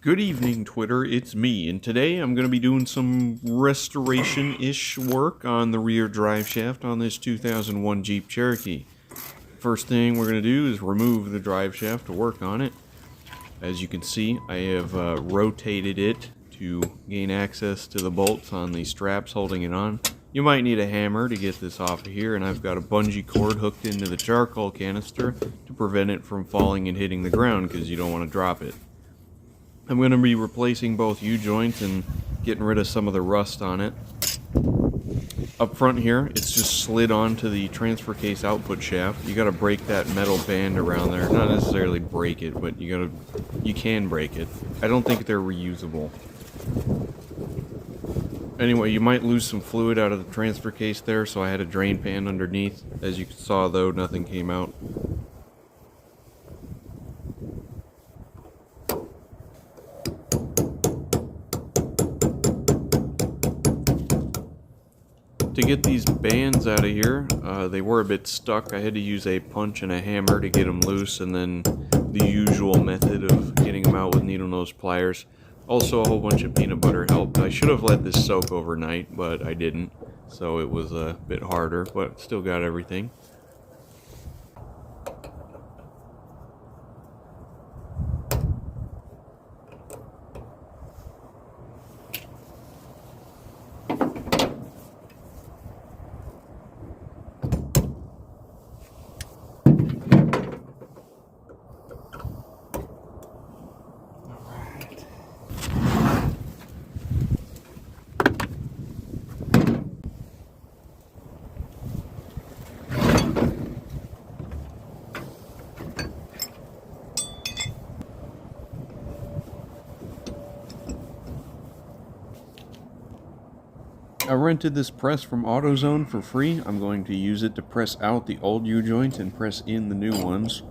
Good evening, Twitter. It's me, and today I'm going to be doing some restoration-ish work on the rear drive shaft on this 2001 Jeep Cherokee. First thing we're going to do is remove the drive shaft to work on it. As you can see, I have rotated it to gain access to the bolts on the straps holding it on. You might need a hammer to get this off of here, and I've got a bungee cord hooked into the charcoal canister to prevent it from falling and hitting the ground because you don't want to drop it. I'm going to be replacing both U-joints and getting rid of some of the rust on it. Up front here, it's just slid onto the transfer case output shaft. You got to break that metal band around there. Not necessarily break it, but you can break it. I don't think they're reusable. Anyway, you might lose some fluid out of the transfer case there, so I had a drain pan underneath. As you saw though, nothing came out. To get these bands out of here, they were a bit stuck. I had to use a punch and a hammer to get them loose, and then the usual method of getting them out with needle nose pliers. Also, a whole bunch of peanut butter helped. I should have let this soak overnight, but I didn't, so it was a bit harder, but still got everything. I rented this press from AutoZone for free. I'm going to use it to press out the old U-joints and press in the new ones.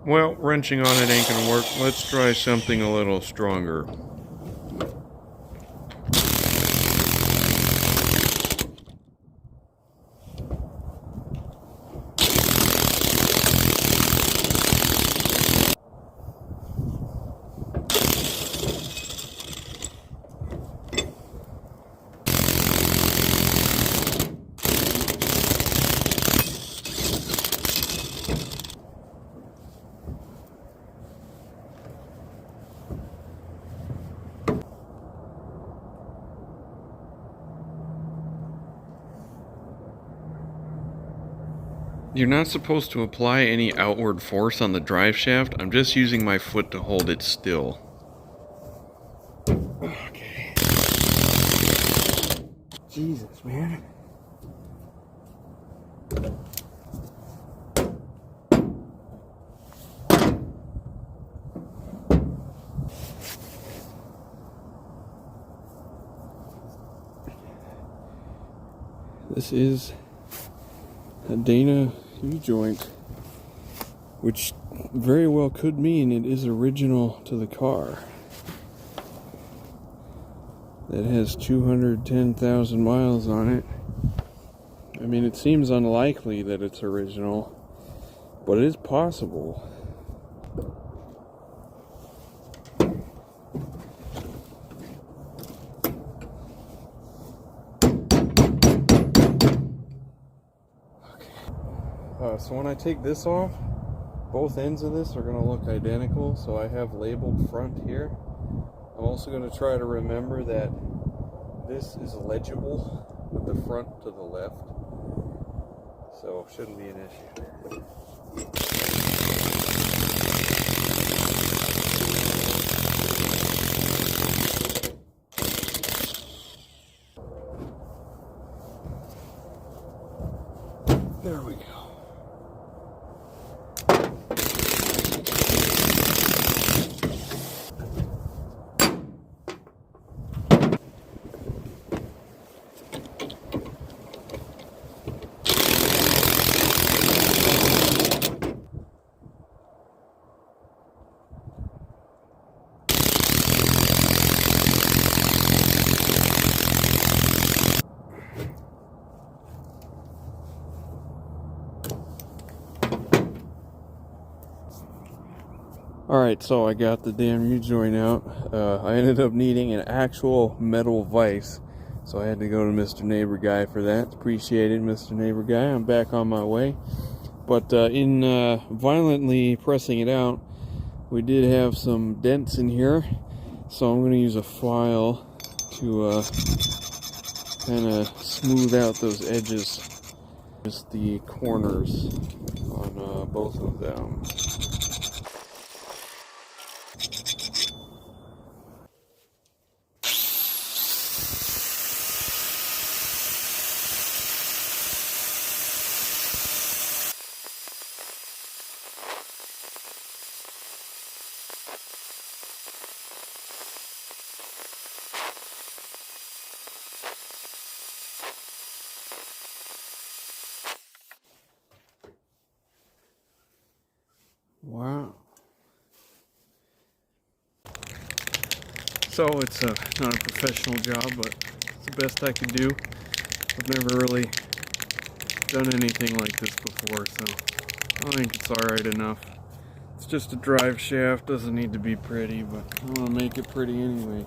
Well, wrenching on it ain't gonna work. Let's try something a little stronger. You're not supposed to apply any outward force on the drive shaft. I'm just using my foot to hold it still. Okay. Jesus, man. This is a Dana U-joint, which very well could mean it is original to the car. That has 210,000 miles on it. I mean, it seems unlikely that it's original, but it is possible. So when I take this off, both ends of this are going to look identical, so I have labeled front here. I'm also going to try to remember that this is legible with the front to the left, so it shouldn't be an issue. There we go. Alright, so I got the damn U-joint out. I ended up needing an actual metal vise, so I had to go to Mr. Neighbor Guy for that. Appreciated, Mr. Neighbor Guy. I'm back on my way. But in violently pressing it out, we did have some dents in here, so I'm going to use a file to kind of smooth out those edges, just the corners on both of them. Wow. So it's not a professional job, but it's the best I could do. I've never really done anything like this before, so I think it's alright enough. It's just a drive shaft, doesn't need to be pretty, but I want to make it pretty anyway.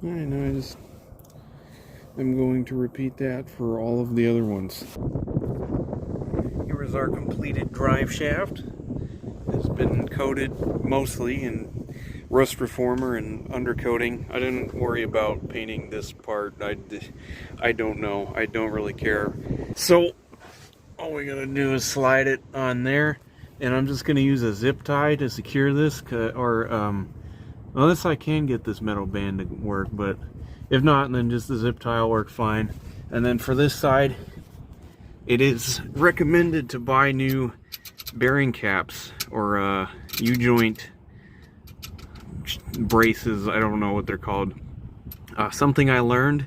Alright, now I'm going to repeat that for all of the other ones. Here is our completed drive shaft. It's been coated mostly in rust reformer and undercoating. I didn't worry about painting this part. I don't know. I don't really care. So all we're gonna do is slide it on there, and I'm just gonna use a zip tie to secure this, unless I can get this metal band to work, but if not, then just the zip tie will work fine. And then for this side, it is recommended to buy new bearing caps or U-joint braces. I don't know what they're called. Something I learned,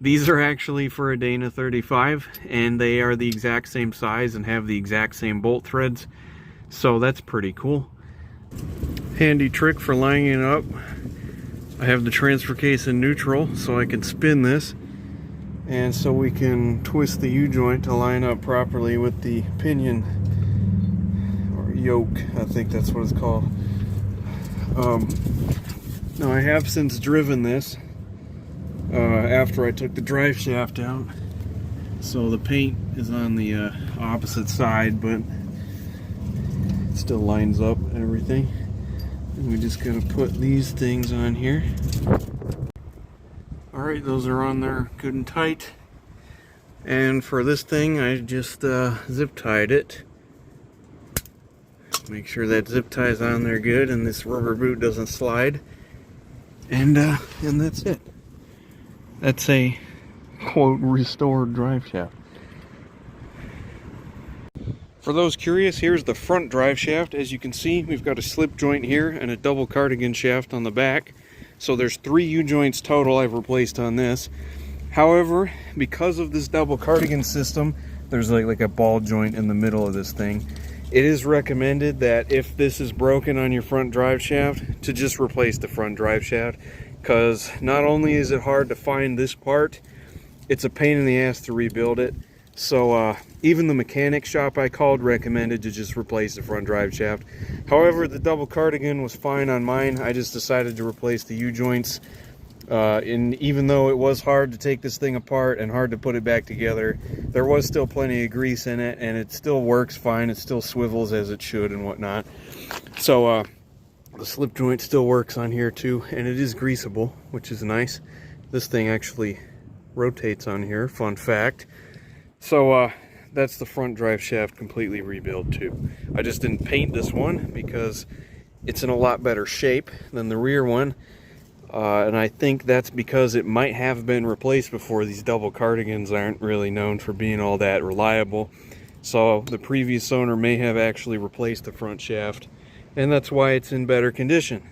these are actually for a Dana 35, and they are the exact same size and have the exact same bolt threads, so that's pretty cool. Handy trick for lining it up. I have the transfer case in neutral so I can spin this, and so we can twist the U-joint to line up properly with the pinion or yoke, I think that's what it's called. Now I have since driven this after I took the drive shaft out, so the paint is on the opposite side, but it still lines up and everything. And we just gotta put these things on here. Alright, those are on there good and tight. And for this thing, I just zip tied it. Make sure that zip tie is on there good and this rubber boot doesn't slide. And that's it. That's a quote restored drive shaft. For those curious, here's the front drive shaft. As you can see, we've got a slip joint here and a double cardigan shaft on the back. So there's 3 U-joints total I've replaced on this. However, because of this double cardigan system, there's like a ball joint in the middle of this thing. It is recommended that if this is broken on your front drive shaft, to just replace the front drive shaft, because not only is it hard to find this part, it's a pain in the ass to rebuild it. So even the mechanic shop I called recommended to just replace the front drive shaft. However, the double cardigan was fine on mine. I just decided to replace the U-joints. And even though it was hard to take this thing apart and hard to put it back together, there was still plenty of grease in it, and it still works fine. It still swivels as it should and whatnot. So the slip joint still works on here too, and it is greasable, which is nice. This thing actually rotates on here, fun fact. So that's the front drive shaft completely rebuilt too. I just didn't paint this one because it's in a lot better shape than the rear one. And I think that's because it might have been replaced before. These double cardigans aren't really known for being all that reliable. So the previous owner may have actually replaced the front shaft, and that's why it's in better condition.